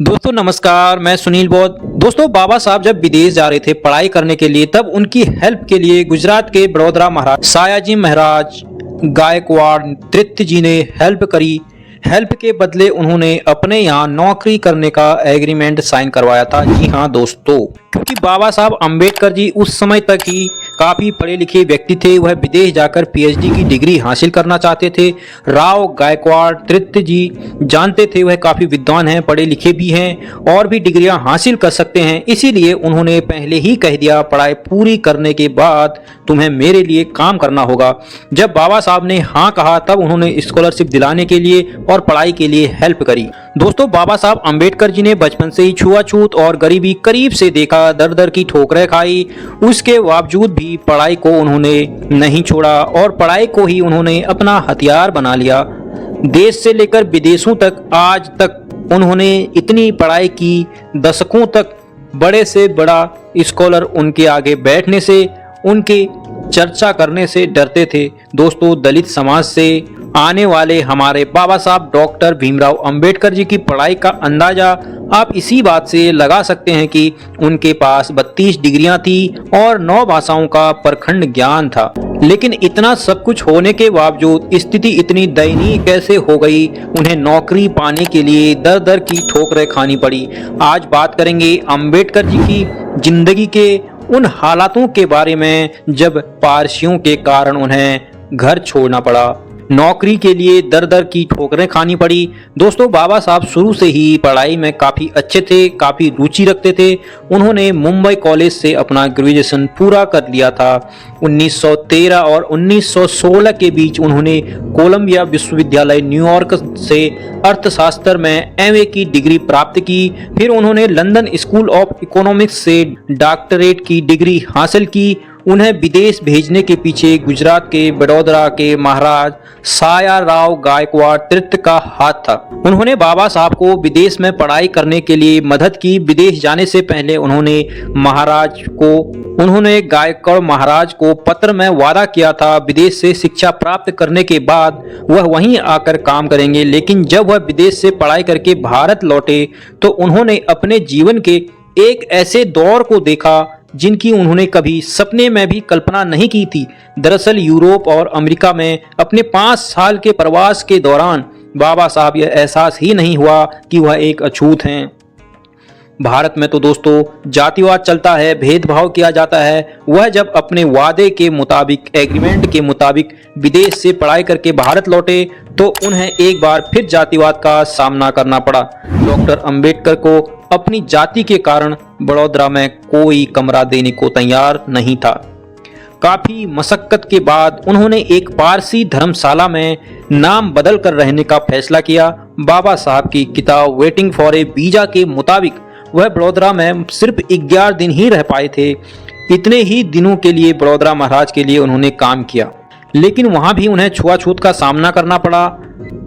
दोस्तों नमस्कार, मैं सुनील बौद्ध। दोस्तों बाबा साहब जब विदेश जा रहे थे पढ़ाई करने के लिए तब उनकी हेल्प के लिए गुजरात के बड़ौदा महाराज सायाजी महाराज गायकवाड़ तृतीय जी ने हेल्प करी। हेल्प के बदले उन्होंने अपने यहाँ नौकरी करने का एग्रीमेंट साइन करवाया था। जी हाँ दोस्तों, क्योंकि बाबा साहब अम्बेडकर जी उस समय तक ही काफी पढ़े लिखे व्यक्ति थे। वह विदेश जाकर पीएचडी की डिग्री हासिल करना चाहते थे। राव गायकवाड़ तृतीय जी जानते थे वह काफी विद्वान हैं, पढ़े लिखे भी हैं और भी डिग्रियां हासिल कर सकते हैं। इसीलिए उन्होंने पहले ही कह दिया पढ़ाई पूरी करने के बाद तुम्हें मेरे लिए काम करना होगा। जब बाबा साहब ने हाँ कहा तब उन्होंने स्कॉलरशिप दिलाने के लिए और पढ़ाई के लिए हेल्प करी। दोस्तों बाबा साहब अम्बेडकर जी ने बचपन से ही छुआछूत और गरीबी करीब से देखा, दर दर की ठोकरें खाई। उसके बावजूद भी पढ़ाई को उन्होंने नहीं छोड़ा और पढ़ाई को ही उन्होंने अपना हथियार बना लिया। देश से लेकर विदेशों तक आज तक उन्होंने इतनी पढ़ाई की, दशकों तक बड़े से बड़ा स्कॉलर उनके आगे बैठने से, उनके चर्चा करने से डरते थे। दोस्तों दलित समाज से आने वाले हमारे बाबा साहब डॉक्टर भीमराव अंबेडकर जी की पढ़ाई का अंदाजा आप इसी बात से लगा सकते हैं कि उनके पास 32 डिग्रियां थी और 9 भाषाओं का प्रखंड ज्ञान था। लेकिन इतना सब कुछ होने के बावजूद स्थिति इतनी दयनीय कैसे हो गई, उन्हें नौकरी पाने के लिए दर दर की ठोकरें खानी पड़ी। आज बात करेंगे अंबेडकर जी की जिंदगी के उन हालातों के बारे में जब पारसियों के कारण उन्हें घर छोड़ना पड़ा, नौकरी के लिए दर दर की ठोकरें खानी पड़ी। दोस्तों बाबा साहब शुरू से ही पढ़ाई में काफ़ी अच्छे थे, काफ़ी रुचि रखते थे। उन्होंने मुंबई कॉलेज से अपना ग्रेजुएशन पूरा कर लिया था। 1913 और 1916 के बीच उन्होंने कोलंबिया विश्वविद्यालय न्यूयॉर्क से अर्थशास्त्र में एमए की डिग्री प्राप्त की। फिर उन्होंने लंदन स्कूल ऑफ इकोनॉमिक्स से डॉक्टरेट की डिग्री हासिल की। उन्हें विदेश भेजने के पीछे गुजरात के बड़ौदा के महाराज साया राव गायकवाड़ तृतीय का हाथ था। उन्होंने बाबा साहब को विदेश में पढ़ाई करने के लिए मदद की। विदेश जाने से पहले उन्होंने गायकवाड़ महाराज को पत्र में वादा किया था विदेश से शिक्षा प्राप्त करने के बाद वह वहीं आकर काम करेंगे। लेकिन जब वह विदेश से पढ़ाई करके भारत लौटे तो उन्होंने अपने जीवन के एक ऐसे दौर को देखा जिनकी उन्होंने कभी सपने में भी कल्पना नहीं की थी। दरअसल यूरोप और अमेरिका में अपने 5 साल के प्रवास के दौरान बाबा साहब यह एहसास ही नहीं हुआ कि वह एक अछूत हैं। भारत में तो दोस्तों जातिवाद चलता है, भेदभाव किया जाता है। वह जब अपने वादे के मुताबिक, एग्रीमेंट के मुताबिक विदेश से पढ़ाई करके भारत लौटे तो उन्हें एक बार फिर जातिवाद का सामना करना पड़ा। डॉक्टर अंबेडकर को अपनी जाति के कारण बड़ौदा में कोई कमरा देने को तैयार नहीं था। काफी मशक्कत के बाद उन्होंने एक पारसी धर्मशाला में नाम बदल कर रहने का फैसला किया। बाबा साहब की किताब वेटिंग फॉर ए वीजा के मुताबिक वह बड़ौदा में सिर्फ 11 दिन ही रह पाए थे। इतने ही दिनों के लिए बड़ौदा महाराज के लिए उन्होंने काम किया, लेकिन वहां भी उन्हें छुआछूत का सामना करना पड़ा।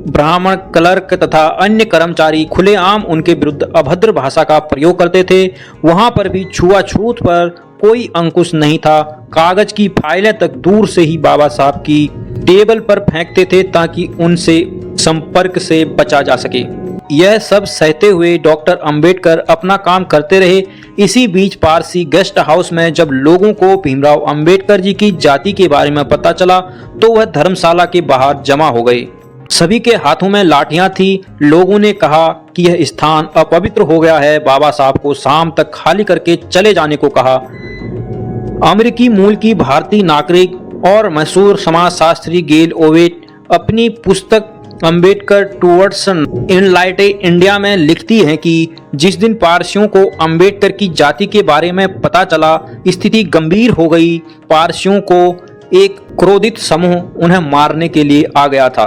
ब्राह्मण, क्लर्क तथा अन्य कर्मचारी खुलेआम उनके विरुद्ध अभद्र भाषा का प्रयोग करते थे। वहां पर भी छुआछूत पर कोई अंकुश नहीं था। कागज की फाइलें तक दूर से ही बाबा साहब की टेबल पर फेंकते थे ताकि उनसे संपर्क से बचा जा सके। यह सब सहते हुए डॉक्टर अंबेडकर अपना काम करते रहे। इसी बीच पारसी गेस्ट हाउस में जब लोगों को भीमराव अंबेडकर जी की जाति के बारे में पता चला तो वह धर्मशाला के बाहर जमा हो गए। सभी के हाथों में लाठियां थी। लोगों ने कहा कि यह स्थान अपवित्र हो गया है। बाबा साहब को शाम तक खाली करके चले जाने को कहा। अमेरिकी मूल की भारतीय नागरिक और मशहूर समाजशास्त्री गेल ओवेट अपनी पुस्तक अंबेडकर टूवर्ड्स एनलाइटेड इंडिया में लिखती हैं कि जिस दिन पारसियों को अंबेडकर की जाति के बारे में पता चला, स्थिति गंभीर हो गई। पारसियों को एक क्रोधित समूह उन्हें मारने के लिए आ गया था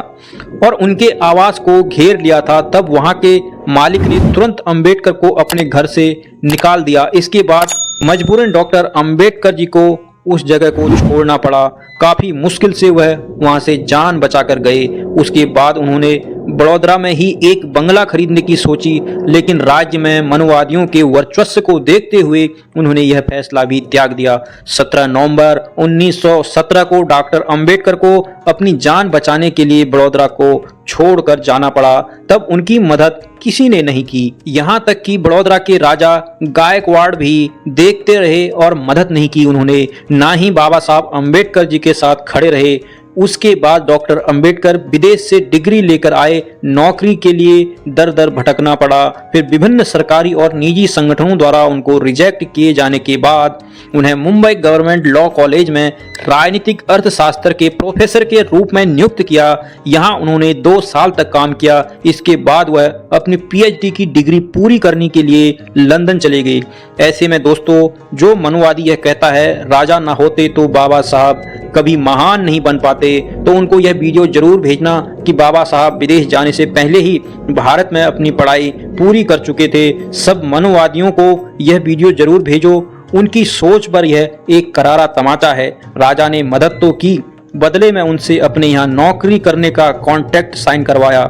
और उनके आवास को घेर लिया था। तब वहां के मालिक ने तुरंत अंबेडकर को अपने घर से निकाल दिया। इसके बाद मजबूरन डॉक्टर अंबेडकर जी को उस जगह को छोड़ना पड़ा। काफी मुश्किल से वह वहां से जान बचाकर गए। उसके बाद उन्होंने बड़ौदा में ही एक बंगला खरीदने की सोची, लेकिन राज्य में मनुवादियों के वर्चस्व को देखते हुए उन्होंने यह फैसला भी त्याग दिया। 17 नवंबर 1917 को डॉक्टर अंबेडकर को अपनी जान बचाने के लिए बड़ौदा को छोड़कर जाना पड़ा। तब उनकी मदद किसी ने नहीं की। यहाँ तक कि बड़ौदा के राजा गायकवाड़ भी देखते रहे और मदद नहीं की उन्होंने, ना ही बाबा साहब अंबेडकर जी के साथ खड़े रहे। उसके बाद डॉक्टर अंबेडकर विदेश से डिग्री लेकर आए। नौकरी के लिए दर दर भटकना पड़ा। फिर विभिन्न सरकारी और निजी संगठनों द्वारा उनको रिजेक्ट किए जाने के बाद उन्हें मुंबई गवर्नमेंट लॉ कॉलेज में राजनीतिक अर्थशास्त्र के प्रोफेसर के रूप में नियुक्त किया। यहाँ उन्होंने 2 साल तक काम किया। इसके बाद वह अपनी पीएचडी की डिग्री पूरी करने के लिए लंदन चले गए। ऐसे में दोस्तों, जो मनुवादी यह कहता है राजा ना होते तो बाबा साहब कभी महान नहीं बन पाते, तो उनको यह वीडियो जरूर भेजना कि बाबा साहब विदेश जाने से पहले ही भारत में अपनी पढ़ाई पूरी कर चुके थे। सब मनुवादियों को यह वीडियो जरूर भेजो। उनकी सोच पर यह एक करारा तमाचा है। राजा ने मदद तो की, बदले में उनसे अपने यहाँ नौकरी करने का कॉन्ट्रैक्ट साइन करवाया।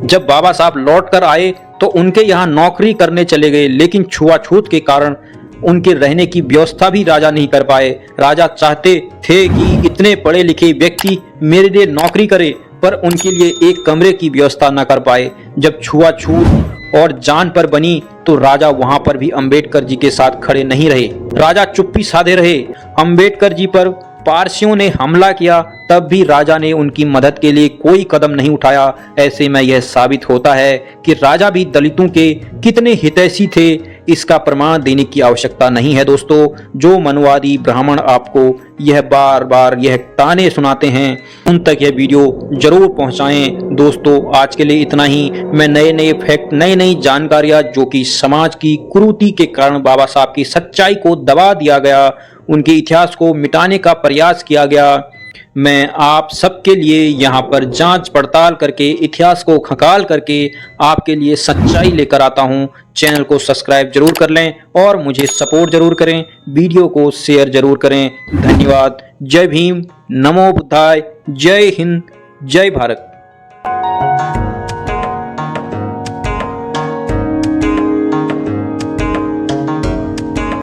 जब बाबा साहब लौट कर आए तो उनके यहाँ नौकरी करने चले गए, लेकिन छुआछूत के कारण उनके रहने की व्यवस्था भी राजा नहीं कर पाए। राजा चाहते थे कि इतने पढ़े लिखे व्यक्ति मेरे लिए नौकरी करे, पर उनके लिए एक कमरे की व्यवस्था न कर पाए। जब छुआछूत और जान पर बनी तो राजा वहां पर भी अंबेडकर जी के साथ खड़े नहीं रहे। राजा चुप्पी साधे रहे। अंबेडकर जी पर पारसियों ने हमला किया, तब भी राजा ने उनकी मदद के लिए कोई कदम नहीं उठाया। ऐसे में यह साबित होता है कि राजा भी दलितों के कितने हितैषी थे, इसका प्रमाण देने की आवश्यकता नहीं है। दोस्तों, जो मनुवादी ब्राह्मण आपको यह बार बार यह ताने सुनाते हैं, उन तक यह वीडियो जरूर पहुंचाएं। दोस्तों, आज के लिए इतना ही। मैं नए नए फैक्ट, नई नई जानकारियां जो कि समाज की कुरीति के कारण बाबा साहब की सच्चाई को दबा दिया गया, उनके इतिहास को मिटाने का प्रयास किया गया, मैं आप सबके लिए यहाँ पर जांच पड़ताल करके, इतिहास को खंगाल करके आपके लिए सच्चाई लेकर आता हूँ। चैनल को सब्सक्राइब जरूर कर लें और मुझे सपोर्ट जरूर करें। वीडियो को शेयर जरूर करें। धन्यवाद। जय भीम, नमो बुद्धाय, जय हिंद, जय भारत।